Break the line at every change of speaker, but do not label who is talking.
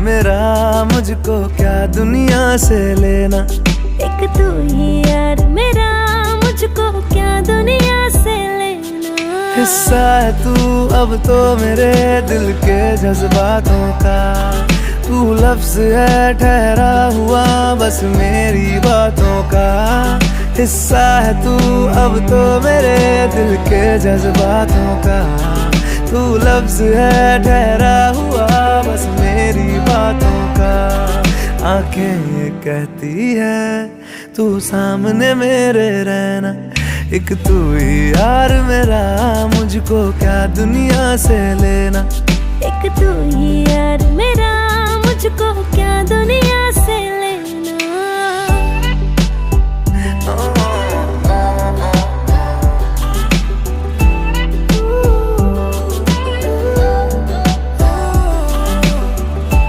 मेरा, मुझको क्या दुनिया से लेना।
एक तू ही यार मेरा, मुझको क्या दुनिया से लेना।
हिस्सा है तू अब तो मेरे दिल के जज्बातों का, तू लफ्ज है ठहरा हुआ बस मेरी बातों का। हिस्सा है तू अब तो मेरे दिल के जज्बातों का, तू लफ्ज है ठहरा हुआ बस मेरी बातों का। आंखें ये कहती है तू सामने मेरे रहना, एक तू ही यार मेरा, मुझको क्या दुनिया से लेना।
एक तू ही यार मेरा,